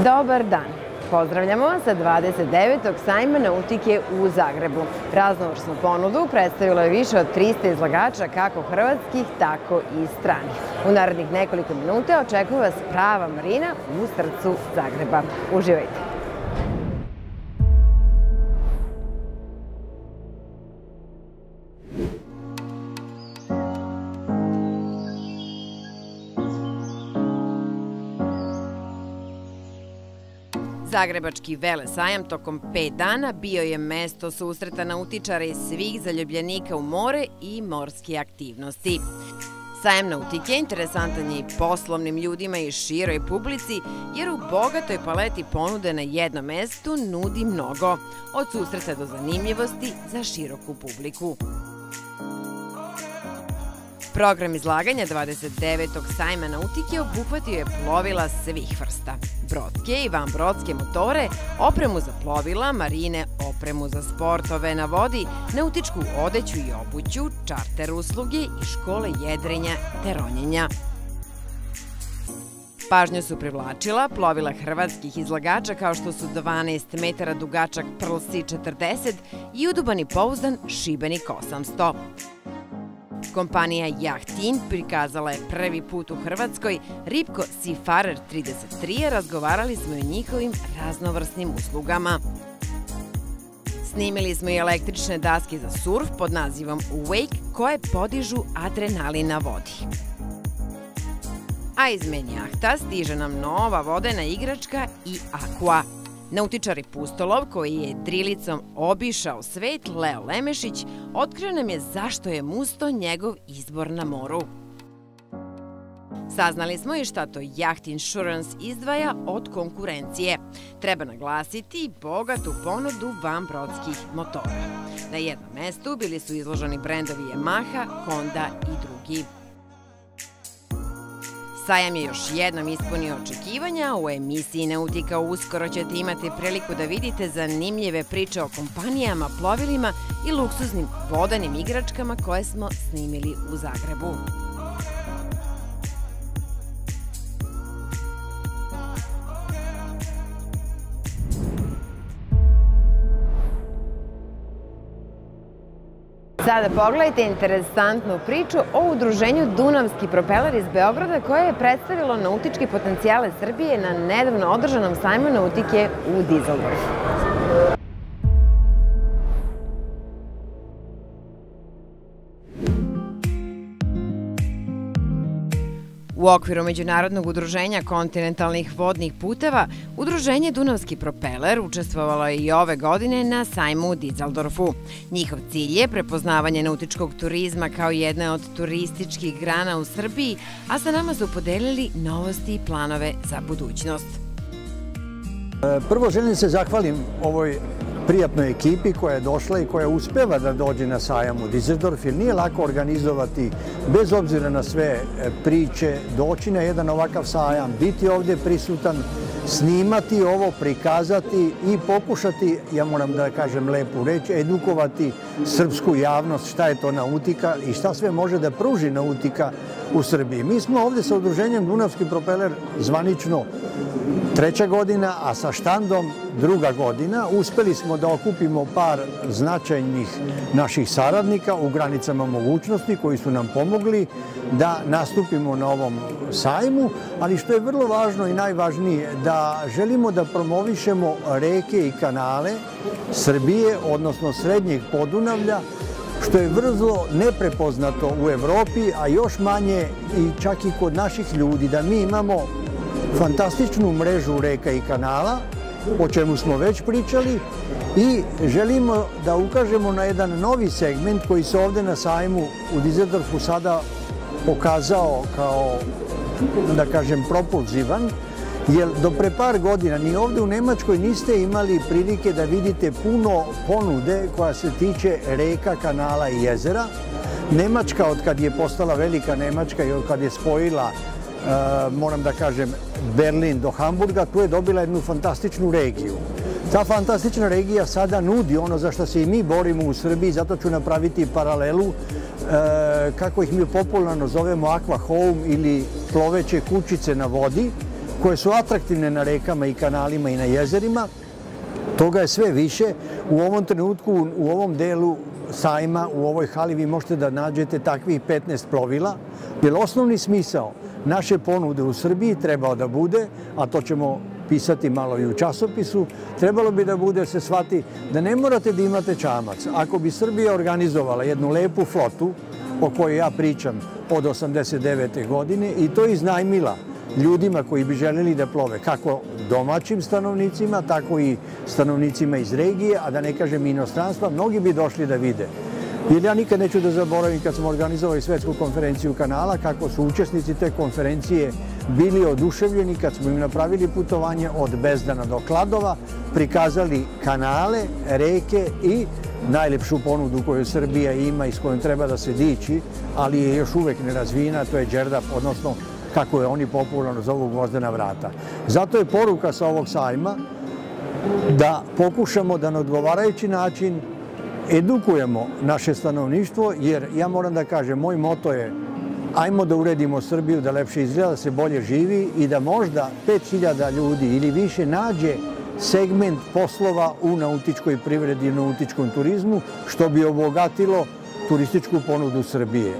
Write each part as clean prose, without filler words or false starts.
Dobar dan! Pozdravljamo vas sa 29. sajma nautike u Zagrebu. Raznovrsnu ponudu predstavilo je više od 300 izlagača kako hrvatskih, tako i stranih. U narednih nekoliko minuta očekuje vas prava marina u srcu Zagreba. Uživajte! Zagrebački velesajam tokom 5 dana bio je mesto susreta nautičara i svih zaljubljenika u more i morske aktivnosti. Sajam nautike interesantan je i poslovnim ljudima i široj publici, jer u bogatoj paleti ponude na jednom mestu nudi mnogo, od susreta do zanimljivosti za široku publiku. Program izlaganja 29. sajma nautike obuhvatio je plovila svih vrsta, brodske i vanbrodske motore, opremu za plovila, marine, opremu za sportove na vodi, nautičku odeću i obuću, čarter usluge i škole jedrenja te ronjenja. Pažnju su privlačila plovila hrvatskih izlagača kao što su 12 metara dugačak Pearl Sea 40 i uduban i pouzdan Šibenik 800. Kompanija Jahtin prikazala je prvi put u Hrvatskoj Ripko Seafarer 33, razgovarali smo i o njihovim raznovrsnim uslugama. Snimili smo i električne daske za surf pod nazivom Wake koje podižu adrenalin na vodi. A iz men jahta stiže nam nova vodena igračka i Aqua. Nautičar i pustolov koji je drilicom obišao svet, Leo Lemešić, otkrio nam je zašto je Musto njegov izbor na moru. Saznali smo i šta to Yacht Insurance izdvaja od konkurencije. Treba naglasiti i bogatu ponudu vanbrodskih motora. Na jednom mestu bili su izloženi brendovi Yamaha, Honda i drugi. Sajam je još jednom ispunio očekivanja. U emisiji Nautika uskoro ćete imati priliku da vidite zanimljive priče o kompanijama, plovilima i luksuznim vodenim igračkama koje smo snimili u Zagrebu. Sada pogledajte interesantnu priču o udruženju Dunavski propeler iz Beograda koje je predstavilo nautičke potencijale Srbije na nedavno održanom sajmu nautike u Dizeldorfu. U okviru Međunarodnog udruženja kontinentalnih vodnih puteva, udruženje Dunavski propeler učestvovalo je i ove godine na sajmu u Dizeldorfu. Njihov cilj je prepoznavanje nautičkog turizma kao jedne od turističkih grana u Srbiji, a sa nama su podelili novosti i planove za budućnost. Prvo želim se zahvalim ovoj prijatnoj ekipi koja je došla i koja uspeva da dođe na sajam u Dizeldorf, jer nije lako organizovati, bez obzira na sve priče, doći na jedan ovakav sajam, biti ovdje prisutan, snimati ovo, prikazati i pokušati, ja moram da kažem lepu reč, edukovati srpsku javnost šta je to nautika i šta sve može da pruži nautika u Srbiji. Mi smo ovdje sa udruženjem Dunavski propeler zvanično 3. godina, a sa štandom 2. godina. Uspeli smo da okupimo par značajnih naših saradnika u granicama mogućnosti koji su nam pomogli da nastupimo na ovom sajmu, ali što je vrlo važno i najvažnije, da želimo da promovišemo reke i kanale Srbije, odnosno srednjeg Podunavlja, što je vrlo neprepoznato u Evropi, a još manje i čak i kod naših ljudi, da mi imamo fantastičnu mrežu reka i kanala, o čemu smo već pričali, i želimo da ukažemo na jedan novi segment koji se ovdje na sajmu u Dizeldorfu sada pokazao kao, da kažem, propulzivan, jer do pre par godina ni ovdje u Nemačkoj niste imali prilike da vidite puno ponude koja se tiče reka, kanala i jezera. Nemačka, od kad je postala velika Nemačka i od kad je spojila, moram da kažem, Berlin do Hamburga, tu je dobila jednu fantastičnu regiju. Ta fantastična regija sada nudi ono za što se i mi borimo u Srbiji, zato ću napraviti paralelu, kako ih mi popularno zovemo aqua home ili ploveće kućice na vodi, koje su atraktivne na rekama i kanalima i na jezerima. Toga je sve više. U ovom trenutku, u ovom delu sajma, u ovoj hali, vi možete da nađete takvih 15 plovila, jer osnovni smisao naše ponude u Srbiji trebao da bude, a to ćemo pisati malo i u časopisu, trebalo bi da bude, se shvati, da ne morate da imate čamac. Ako bi Srbija organizovala jednu lepu flotu, o kojoj ja pričam od 89. godine, i to iznajmila ljudima koji bi želeli da plove, kako domaćim stanovnicima, tako i stanovnicima iz regije, a da ne kažem inostranstva, mnogi bi došli da vide. Jer ja nikad neću da zaboravim kad smo organizovali svetsku konferenciju kanala, kako su učesnici te konferencije bili oduševljeni kad smo im napravili putovanje od Bezdana do Kladova, prikazali kanale, reke i najlepšu ponudu koju Srbija ima i s kojom treba da se diči, ali je još uvek nerazvijena, to je Đerdap, odnosno kako je oni popularno zovu Gvozdena vrata. Zato je poruka sa ovog sajma da pokušamo da na odgovarajući način edukujemo naše stanovništvo, jer ja moram da kažem, moj moto je ajmo da uredimo Srbiju, da lepše izgleda, da se bolje živi i da možda 5000 ljudi ili više nađe segment poslova u nautičkoj privredi i nautičkom turizmu, što bi obogatilo turističku ponudu Srbije.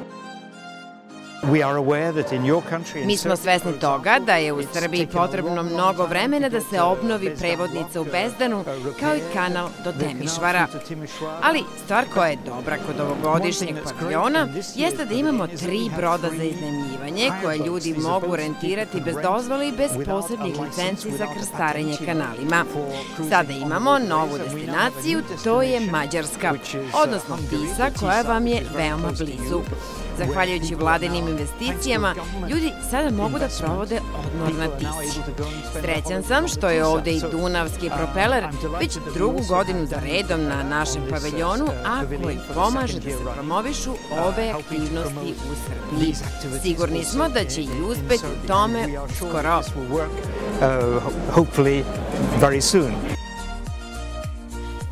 Mi smo svesni toga da je u Srbiji potrebno mnogo vremena da se obnovi prevodnica u Bezdanu, kao i kanal do Temišvara. Ali stvar koja je dobra kod ovogodišnjeg paviljona jeste da imamo 3 broda za iznajmljivanje koje ljudi mogu rentirati bez dozvole i bez posebnih licenci za krstarenje kanalima. Sada imamo novu destinaciju, to je Mađarska, odnosno Tisa, koja vam je veoma blizu. Zahvaljujući vladinim investicijama, ljudi sada mogu da provode odmor na Tisi. Srećan sam što je ovde i Dunavski propeler već 2. godinu za redom na našem paviljonu, a koji pomaže da se promovišu ove aktivnosti u Srbiji. Sigurni smo da će i uspeti u tome skoro.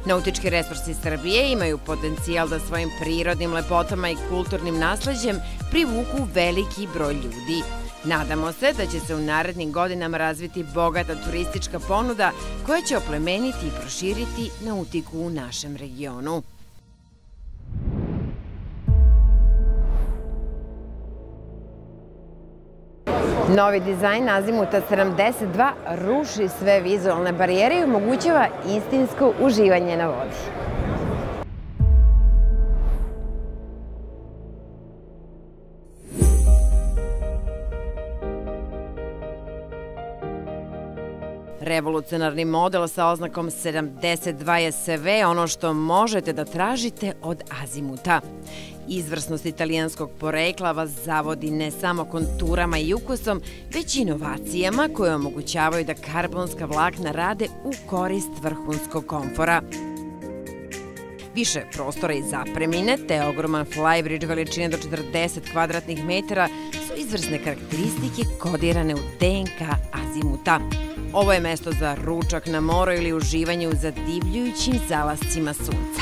Nautički resursi Srbije imaju potencijal da svojim prirodnim lepotama i kulturnim nasleđem privuku veliki broj ljudi. Nadamo se da će se u narednim godinama razviti bogata turistička ponuda koja će oplemeniti i proširiti nautiku u našem regionu. Novi dizajn Azimuta 72 ruši sve vizualne barijere i omogućava istinsko uživanje na vodi. Revolucionarni model sa oznakom 72 je sve ono što možete da tražite od Azimuta. Izvrsnost italijanskog porekla vas zavodi ne samo konturama i ukusom, već i inovacijama koje omogućavaju da karbonska vlakna rade u korist vrhunskog komfora. Više prostora i zapremine, te ogroman flybridge veličine do 40 kvadratnih metara su izvrsne karakteristike kodirane u DNK Azimuta. Ovo je mesto za ručak na moru ili uživanje u zadivljujućim zalascima sunca.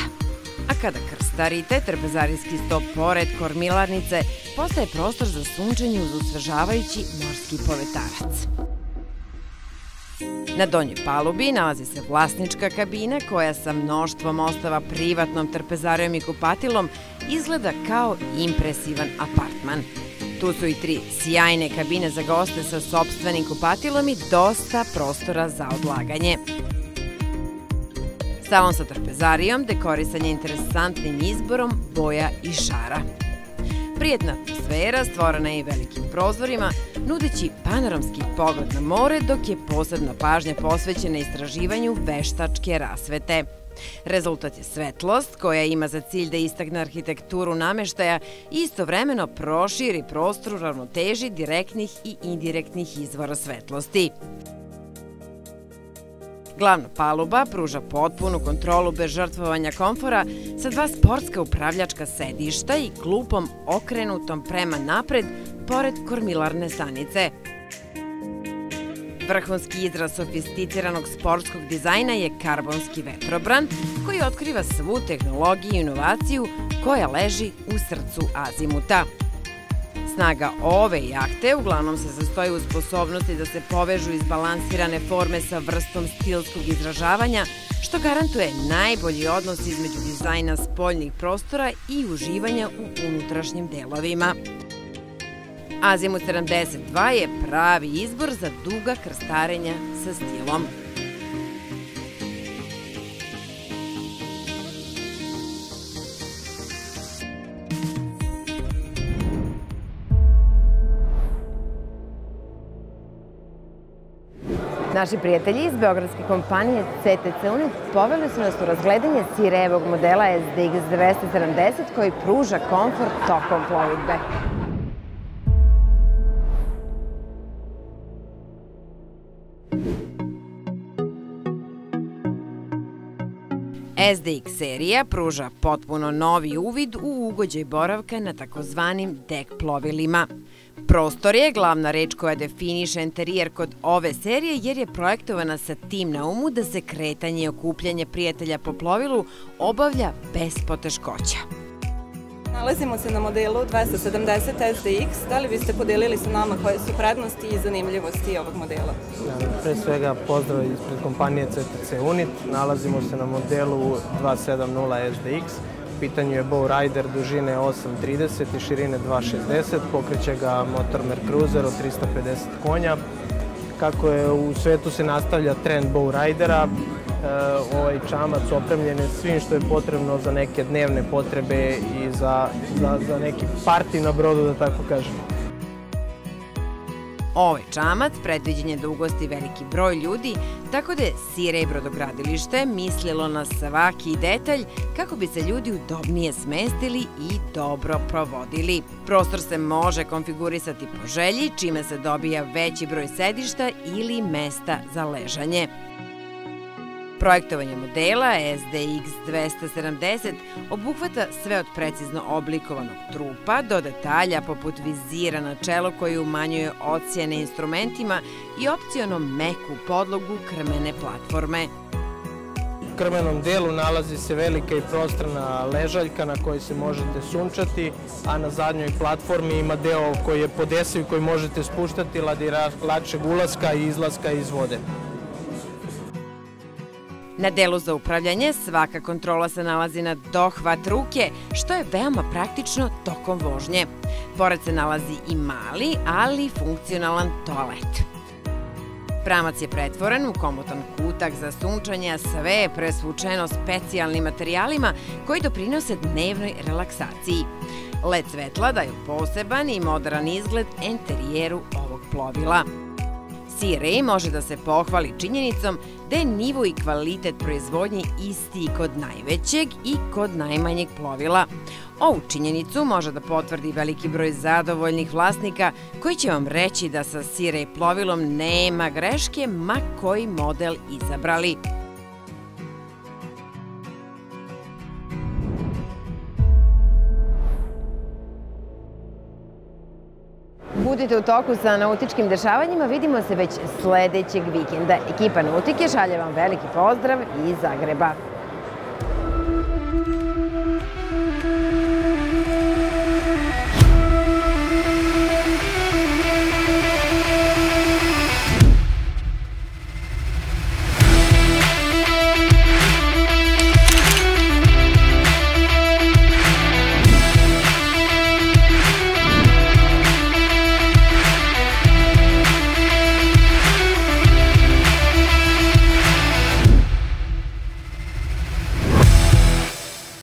A kada krstarite, trpezarijski sto pored kormilarnice postaje prostor za sunčanje uz osvežavajući morski povetarac. Na donjoj palubi nalazi se vlasnička kabina koja sa mnoštvom ostava, privatnom trpezarijom i kupatilom izgleda kao impresivan apartman. Tu su i 3 sjajne kabine za goste sa sopstvenim kupatilom i dosta prostora za odlaganje. Salon sa trpezarijom dekorisan je interesantnim izborom boja i šara. Prijetna atmosfera stvorena je i velikim prozorima, nudeći panoramski pogled na more, dok je posebna pažnja posvećena istraživanju veštačke rasvete. Rezultat je svetlost, koja ima za cilj da istakne arhitekturu nameštaja i istovremeno proširi prostor u ravnoteži direktnih i indirektnih izvora svetlosti. Glavna paluba pruža potpunu kontrolu bez žrtvovanja komfora sa 2 sportska upravljačka sedišta i klupom okrenutom prema napred pored kormilarne stanice. Vrhunski izraz sofisticiranog sportskog dizajna je karbonski vetrobran koji otkriva svu tehnologiju i inovaciju koja leži u srcu Azimuta. Snaga ove jahte uglavnom se sastoji u sposobnosti da se povežu izbalansirane forme sa vrstom stilskog izražavanja, što garantuje najbolji odnos između dizajna spoljnih prostora i uživanja u unutrašnjim delovima. Azimut 72 je pravi izbor za duga krstarenja sa stilom. Naši prijatelji iz beogradske kompanije CTC Unit poveli su nas u razgledanje Sirejevog modela SDX 270 koji pruža komfort tokom plovidbe. SDX serija pruža potpuno novi uvid u ugođaj boravka na takozvanim dek plovilima. Prostor je glavna reč koja definiše interijer kod ove serije jer je projektovana sa tim na umu da se kretanje i okupljanje prijatelja po plovilu obavlja bez poteškoća. Nalazimo se na modelu 270 SDX. Da li biste podelili sa nama koje su prednosti i zanimljivosti ovog modela? Pre svega pozdrav ispred kompanije CTC Unit. Nalazimo se na modelu 270 SDX. U pitanju je Bowrider dužine 8,30 i širine 2,60. Pokreće ga motor Mercruiser od 350 konja. Kako je u svetu se nastavlja trend Bowridera, ovaj čamac opremljen je svim što je potrebno za neke dnevne potrebe i za neki parti na brodu, da tako kažem. Ovaj čamac predviđen je da ugosti veliki broj ljudi, tako da je Sirej brodogradilište mislilo na svaki detalj kako bi se ljudi udobnije smestili i dobro provodili. Prostor se može konfigurisati po želji, čime se dobija veći broj sedišta ili mesta za ležanje. Projektovanje modela SDX 270 obuhvata sve od precizno oblikovanog trupa do detalja poput vizira na čelo koji umanjuje odsjene instrumentima i opciono meku podlogu krmene platforme. U krmenom delu nalazi se velika i prostrana ležaljka na kojoj se možete sunčati, a na zadnjoj platformi ima deo koji je podesiv i koji možete spuštati radi lakšeg ulaska i izlaska iz vode. Na delu za upravljanje svaka kontrola se nalazi na dohvat ruke, što je veoma praktično tokom vožnje. Pored se nalazi i mali, ali funkcionalan toalet. Pramac je pretvoren u komotan kutak za sunčanje, a sve je presvučeno specijalnim materijalima koji doprinose dnevnoj relaksaciji. LED svetla daju poseban i modern izgled enterijeru ovog plovila. Sirej može da se pohvali činjenicom da je nivo i kvalitet proizvodnje isti kod najvećeg i kod najmanjeg plovila. Ovu činjenicu može da potvrdi veliki broj zadovoljnih vlasnika koji će vam reći da sa Sirej plovilom nema greške ma koji model izabrali. Budite u toku sa nautičkim dešavanjima, vidimo se već sledećeg vikenda. Ekipa Nautike šalje vam veliki pozdrav iz Zagreba.